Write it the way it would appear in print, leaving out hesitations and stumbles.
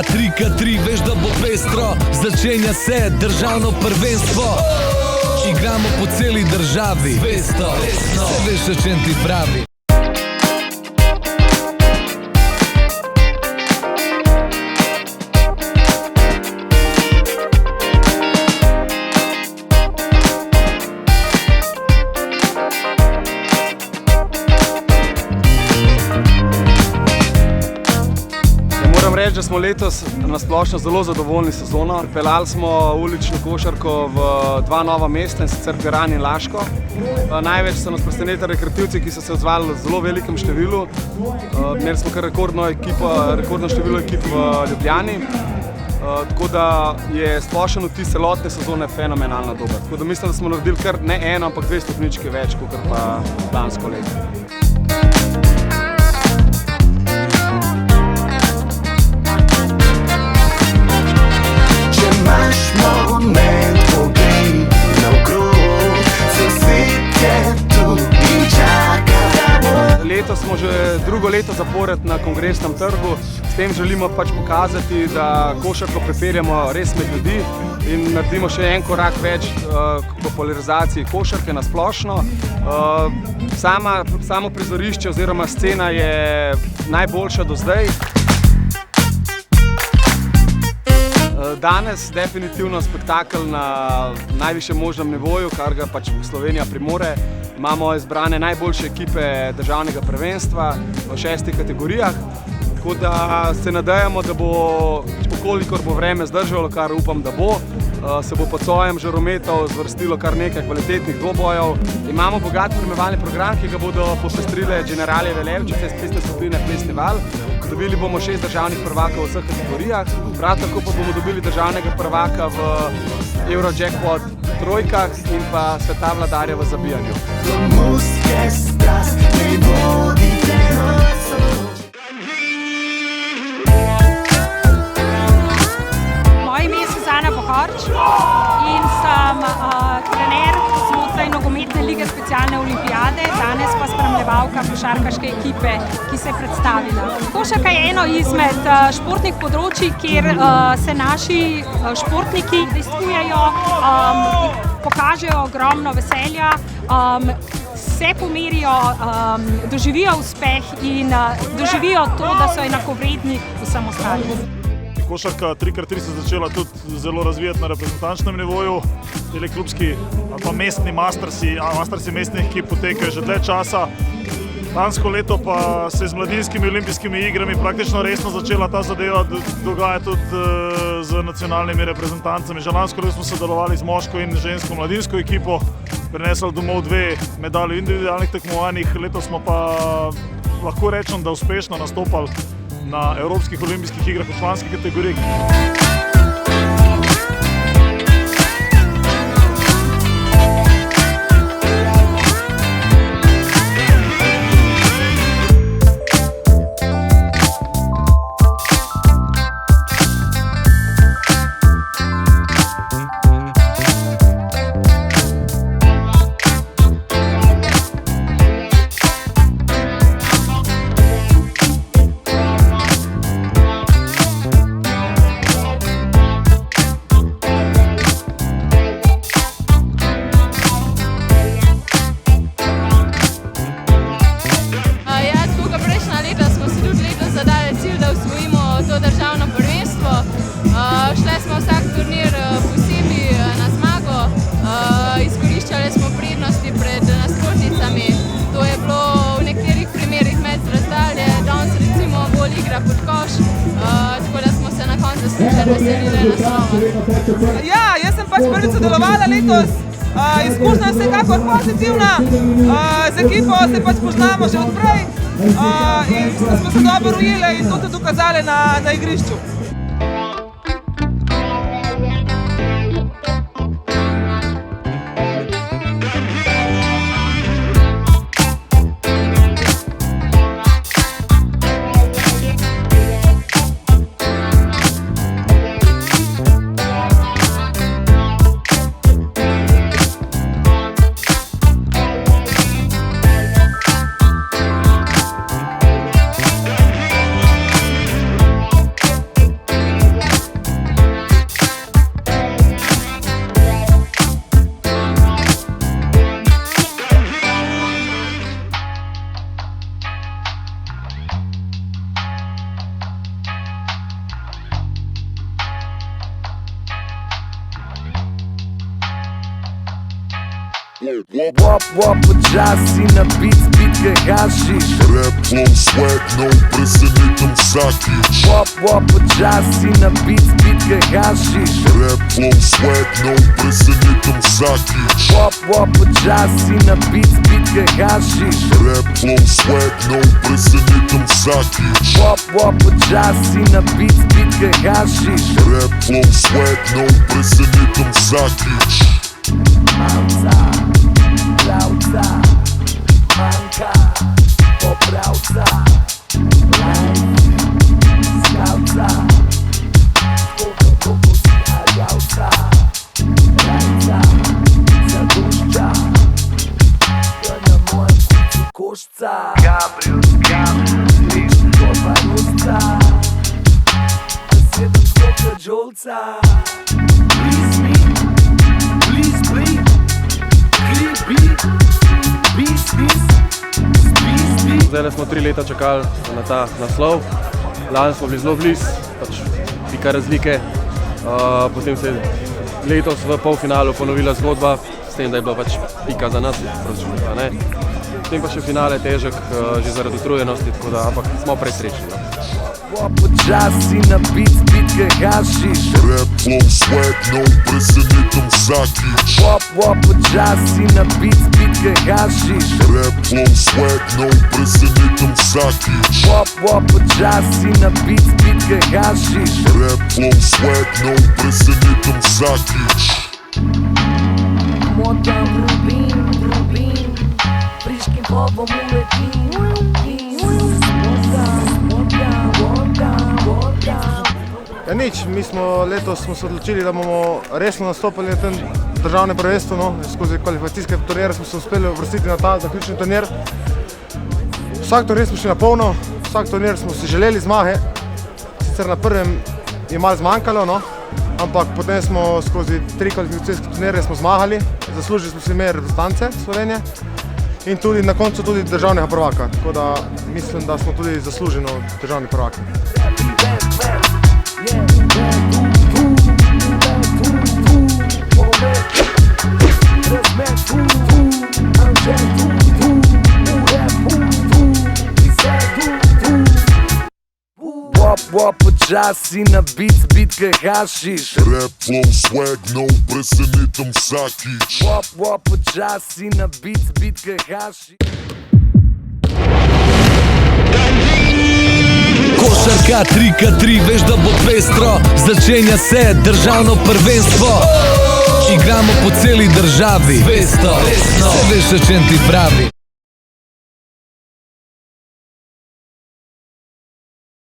3x3, veš da bo pestro. Začenja se državno prvenstvo. Igramo po celi državi. Vesto, se veš o čem ti pravi. Moram reči, da smo letos na splošno zelo zadovoljni sezono. Peljali smo ulično košarko v dva nova mesta, in sicer Piran in Laško. Največ so nas presenetili rekreativci, ki so se odzvali v zelo velikem številu. Imeli smo kar rekordno število ekip v Ljubljani. Tako da je splošen vtis celotne sezone fenomenalno dober. Tako da mislim, da smo naredili kar ne eno, ampak 2 stopničke več, kot pa lansko leto. Letos smo že drugo leto zapored na Kongresnem trgu. S tem želimo pač pokazati, da košarko pripeljamo res med ljudi in naredimo še en korak več k popularizaciji košarke na splošno. Samo prizorišče oziroma scena je najboljša do zdaj. Danes definitivno spektakel na najvišjem možnem nivoju, kar ga pač Slovenija premore. Imamo izbrane najboljše ekipe državnega prvenstva v 6 kategorijah. Tako da se nadejamo, da bo, kolikor bo vreme zdržalo, kar upam, da bo, se bo pod sojem žarometov zvrstilo kar nekaj kvalitetnih dvobojev. Imamo bogat spremljevalni program, ki ga bodo popestrile Generalijeve Levčice iz plesne skupine Plesni val. Dobili bomo 6 državnih prvakov v vseh kategorijah, prav tako pa bomo dobili državnega prvaka v Eurojackpot trojkah in pa sveta vladarja v zabijanju. Moje ime je Suzana Bohorč in sem trener znotraj nogometne lige specialne olimpijade, danes pa spremljevalka košarkaške ekipe, ki se je predstavila. Košarka je eno izmed športnih področij, kjer se naši športniki udejstvujejo, pokažejo ogromno veselja, se pomerijo, doživijo uspeh in doživijo to, da so enakovredni vsem ostalim. Košarka 3x3 se začela tudi zelo razvijati na reprezentančnem nivoju. Tele klubski ali pa mestni mastersi mestnih ekip potekajo že dlje časa. Lansko leto pa se z mladinskimi olimpijskimi igrami praktično resno začela ta zadeva dogajati tudi z nacionalnimi reprezentancami. Že lansko leto smo sodelovali z moško in žensko mladinsko ekipo, prinesli domov 2 medalje v individualnih tekmovanjih. Letos smo pa lahko rečem, da uspešno nastopali na Evropskih olimpijskih igrah v članski kategoriji. Državno prvenstvo. Šli smo vsak turnir posebej na zmago, izkoriščali smo prednosti pred nasprotnicami. To je bilo v nekaterih primerih med razdalje, danes recimo bolj igra pod koš, tako da smo se na koncu sicer veselili naslova. Ja, jaz sem pač prvič sodelovala letos, izkušnja je vsekakor pozitivna, z ekipo se pač poznamo že odprej in smo se dobro ujeli in to tudi dokazali na igrišču. Wop, počasi na beat, bitke hašiš. Rap, flow, swag, no presenetim vsakič. Wop, počasi na beat, bitke hašiš. Rap, flow, swag, no presenetim vsakič. Wop, počasi na beat, bitke hašiš. Rap, flow, swag, no presenetim vsakič. Wop, počasi na beat, bitke hašiš. Rap, flow, swag, no presenetim vsakič. Malca, plavca, manjka, popravca. Life, skavca, koliko si aljavca. Rajca, zadušča, jo na mojem kucu košca. Gabrius, lišt koparusta, da sedem skoka džolca. Please me, please please, Zdaj smo 3 leta čakali na ta naslov. Lani smo bili zelo blizu, pač pika razlike. Potem se je letos v polfinalu ponovila zgodba, s tem, da je bila pač pika za nas. Potem pa še finale težek, že zaradi utrujenosti, tako da, ampak smo presrečni. Počasi na beat, bitke hašiš. Rap, flow, swag, no presenetim vsakič. Wop, počasi na beat, bitke hašiš. Rap, flow, swag, no presenetim vsakič. Wop, počasi na beat, bitke hašiš. Rap, flow, swag, no presenetim vsakič. Motam rubin, friškim pobom uletim. Ja nič, mi smo letos se odločili, da bomo resno nastopili na tem državnem prvenstvu, no. Skozi kvalifikacijske turnire smo se uspeli uvrstiti na ta zaključni turnir. Vsak turnir smo šli na polno, vsak turnir smo si želeli zmage. Sicer na prvem je malo zmanjkalo, no. Ampak potem smo skozi 3 kvalifikacijske turnire smo zmagali, zaslužili smo si ime reprezentance Slovenije in tudi na koncu tudi državnega prvaka. Tako da mislim, da smo tudi zasluženo državni prvaki. Wop, počasi na beat, bitke hašiš. Rap, flow, swag, no presenetim vsakič. Wop, počasi na beat, bitke hašiš. Košarka 3x3, veš da bo pestro. Začenja se državno prvenstvo. Igramo po celi državi. Zvesto, vse veš o čem ti pravi.